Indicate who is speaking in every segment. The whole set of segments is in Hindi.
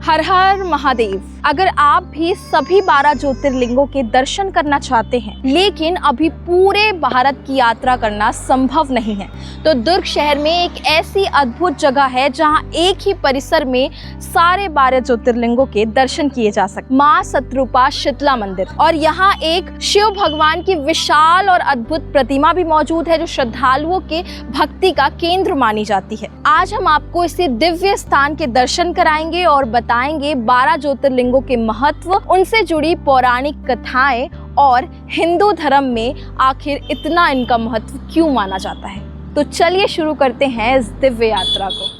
Speaker 1: हर हर महादेव। अगर आप भी सभी 12 ज्योतिर्लिंगों के दर्शन करना चाहते हैं लेकिन अभी पूरे भारत की यात्रा करना संभव नहीं है तो दुर्ग शहर में एक ऐसी अद्भुत जगह है जहां एक ही परिसर में सारे 12 ज्योतिर्लिंगों के दर्शन किए जा सकते। मां सतरूपा शीतला मंदिर, और यहाँ एक शिव भगवान की विशाल और अद्भुत प्रतिमा भी मौजूद है जो श्रद्धालुओं के भक्ति का केंद्र मानी जाती है। आज हम आपको इसे दिव्य स्थान के दर्शन कराएंगे और बताएंगे 12 ज्योतिर्लिंगों के महत्व, उनसे जुड़ी पौराणिक कथाएं और हिंदू धर्म में आखिर इतना इनका महत्व क्यों माना जाता है। तो चलिए शुरू करते हैं इस दिव्य यात्रा को।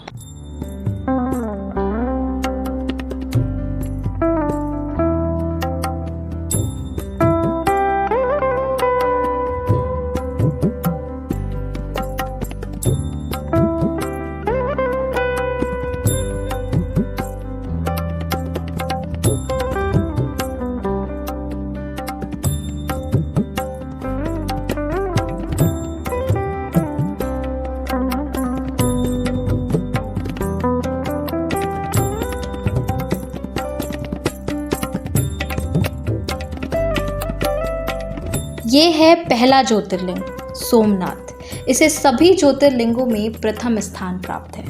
Speaker 1: ये है पहला ज्योतिर्लिंग सोमनाथ। इसे सभी ज्योतिर्लिंगों में प्रथम स्थान प्राप्त है।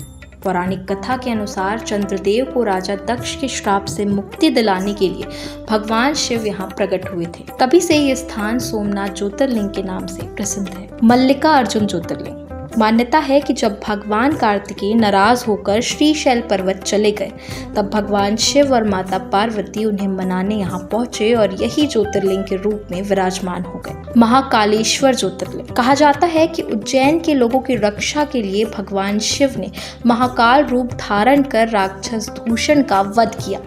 Speaker 1: पौराणिक कथा के अनुसार चंद्रदेव को राजा दक्ष के श्राप से मुक्ति दिलाने के लिए भगवान शिव यहाँ प्रकट हुए थे। तभी से ये स्थान सोमनाथ ज्योतिर्लिंग के नाम से प्रसिद्ध है। मल्लिकार्जुन ज्योतिर्लिंग। मान्यता है कि जब भगवान कार्तिकेय नाराज होकर श्रीशैल पर्वत चले गए तब भगवान शिव और माता पार्वती उन्हें मनाने यहाँ पहुंचे और यही ज्योतिर्लिंग के रूप में विराजमान हो गए। महाकालेश्वर ज्योतिर्लिंग। कहा जाता है कि उज्जैन के लोगों की रक्षा के लिए भगवान शिव ने महाकाल रूप धारण कर राक्षस दूषण का वध किया।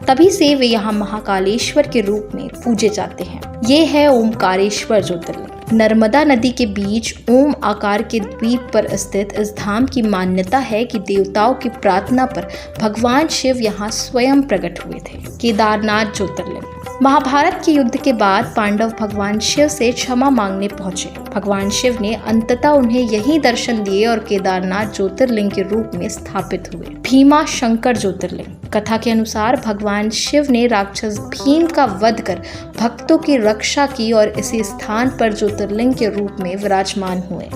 Speaker 1: तभी से वे यहाँ महाकालेश्वर के रूप में पूजे जाते हैं। ये है ओमकारेश्वर ज्योतिर्लिंग। नर्मदा नदी के बीच ओम आकार के द्वीप पर स्थित इस धाम की मान्यता है कि देवताओं की प्रार्थना पर भगवान शिव यहाँ स्वयं प्रकट हुए थे। केदारनाथ ज्योतिर्लिंग। महाभारत के युद्ध के बाद पांडव भगवान शिव से क्षमा मांगने पहुंचे। भगवान शिव ने अंततः उन्हें यही दर्शन दिए और केदारनाथ ज्योतिर्लिंग के रूप में स्थापित हुए। भीमा शंकर ज्योतिर्लिंग। कथा के अनुसार भगवान शिव ने राक्षस भीम का वध कर भक्तों की रक्षा की और इसी स्थान पर ज्योतिर्लिंग के रूप में विराजमान हुए।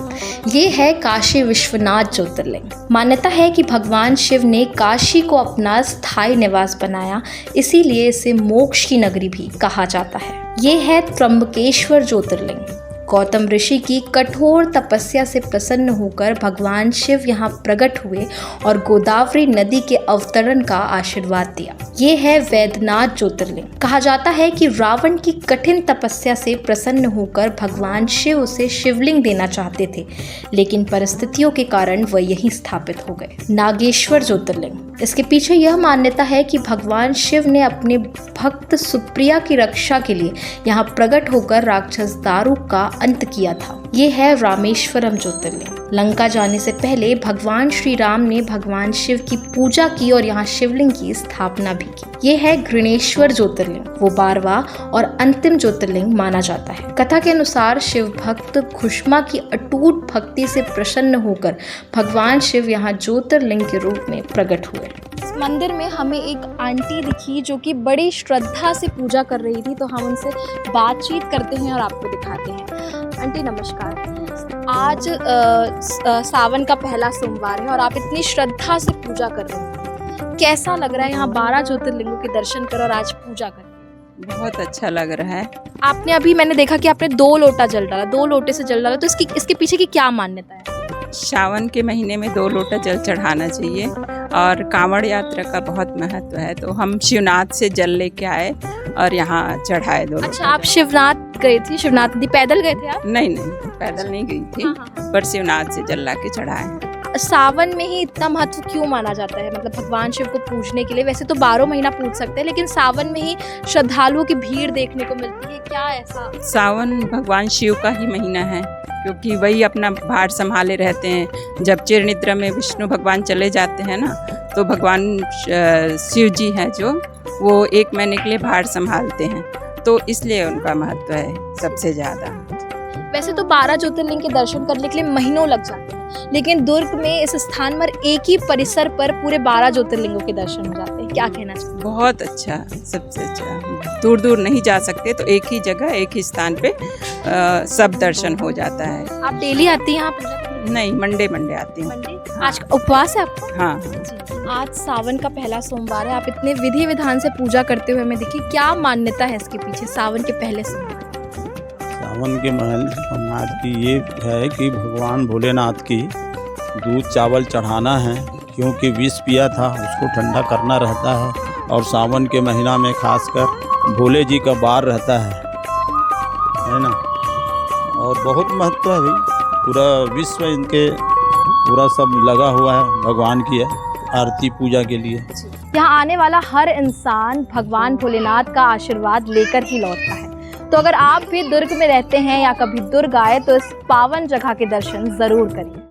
Speaker 1: ये है काशी विश्वनाथ ज्योतिर्लिंग। मान्यता है कि भगवान शिव ने काशी को अपना स्थायी निवास बनाया, इसीलिए इसे मोक्ष की नगरी भी कहा जाता है। ये है त्र्यंबकेश्वर ज्योतिर्लिंग। गौतम ऋषि की कठोर तपस्या से प्रसन्न होकर भगवान शिव यहाँ प्रकट हुए और गोदावरी नदी के अवतरण का आशीर्वाद दिया। ये है वैद्यनाथ ज्योतिर्लिंग। कहा जाता है कि रावण की कठिन तपस्या से प्रसन्न होकर भगवान शिव उसे शिवलिंग देना चाहते थे, लेकिन परिस्थितियों के कारण वह यहीं स्थापित हो गए। नागेश्वर ज्योतिर्लिंग। इसके पीछे यह मान्यता है कि भगवान शिव ने अपने भक्त सुप्रिया की रक्षा के लिए यहाँ प्रकट होकर राक्षस दारुक का अंत किया था। ये है रामेश्वरम ज्योतिर्लिंग। लंका जाने से पहले भगवान श्री राम ने भगवान शिव की पूजा की और यहाँ शिवलिंग की स्थापना भी की। ये है घृणेश्वर ज्योतिर्लिंग। वो 12वां और अंतिम ज्योतिर्लिंग माना जाता है। कथा के अनुसार शिव भक्त खुष्मा की अटूट भक्ति से प्रसन्न होकर भगवान शिव यहाँ ज्योतिर्लिंग के रूप में प्रकट हुए। इस मंदिर में हमें एक आंटी दिखी जो कि बड़ी श्रद्धा से पूजा कर रही थी, तो हम उनसे बातचीत करते हैं और आपको दिखाते हैं। आंटी नमस्कार। आज सावन का पहला सोमवार है और आप इतनी श्रद्धा से पूजा कर रहे हैं, कैसा लग रहा है यहाँ 12 ज्योतिर्लिंगों के दर्शन कर और आज पूजा कर?
Speaker 2: बहुत अच्छा लग रहा है।
Speaker 1: आपने अभी मैंने देखा कि आपने 2 लोटा जल डाला, 2 लोटे से जल डाला, तो इसके पीछे की क्या मान्यता है?
Speaker 2: सावन के महीने में 2 लोटा जल चढ़ाना चाहिए और कांवड़ यात्रा का बहुत महत्व है, तो हम शिवनाथ से जल लेके आए और यहाँ चढ़ाए 2 लोटा।
Speaker 1: अच्छा, आप शिवनाथ गए थे? शिवनाथ नदी पैदल गए थे आप?
Speaker 2: नहीं, पैदल नहीं गई थी।
Speaker 1: हाँ।
Speaker 2: पर शिवनाथ से जल ला के चढ़ाए।
Speaker 1: सावन में ही इतना महत्व क्यों माना जाता है? मतलब भगवान शिव को पूजने के लिए वैसे तो 12 महीना पूज सकते हैं, लेकिन सावन में ही श्रद्धालुओं की भीड़ देखने को मिलती है, क्या ऐसा?
Speaker 2: सावन भगवान शिव का ही महीना है, क्योंकि वही अपना भार संभाले रहते हैं। जब चिर निद्रा में विष्णु भगवान चले जाते हैं ना, तो भगवान शिव जी हैं जो वो 1 महीने के लिए भार संभालते हैं, तो इसलिए उनका महत्व है सबसे ज़्यादा।
Speaker 1: वैसे तो 12 ज्योतिर्लिंग के दर्शन करने के लिए महीनों लग जाते हैं, लेकिन दुर्ग में इस स्थान पर एक ही परिसर पर पूरे 12 ज्योतिर्लिंगों के दर्शन हो जाते हैं। क्या कहना चाहिए?
Speaker 2: बहुत अच्छा, सबसे अच्छा। दूर दूर नहीं जा सकते तो एक ही जगह, एक ही स्थान पे सब दर्शन हो जाता है।
Speaker 1: आप डेली आती हैं यहाँ पूजा करने?
Speaker 2: नहीं, मंडे मंडे आती हूँ।
Speaker 1: आज का उपवास है आपका?
Speaker 2: हाँ।
Speaker 1: आज सावन का पहला सोमवार है, आप इतने विधि विधान से पूजा करते हुए हमें देखिए, क्या मान्यता है इसके पीछे सावन के पहले सोमवार?
Speaker 3: सावन के सोमवार की ये है कि भगवान भोलेनाथ की दूध चावल चढ़ाना है, क्योंकि विष पिया था उसको ठंडा करना रहता है। और सावन के महीना में खासकर भोले जी का बार रहता है ना। और बहुत महत्व है भाई, पूरा विश्व इनके पूरा सब लगा हुआ है भगवान की आरती पूजा के लिए।
Speaker 1: यहाँ आने वाला हर इंसान भगवान भोलेनाथ का आशीर्वाद लेकर ही लौटता है। तो अगर आप भी दुर्ग में रहते हैं या कभी दुर्ग आए तो इस पावन जगह के दर्शन जरूर करिए।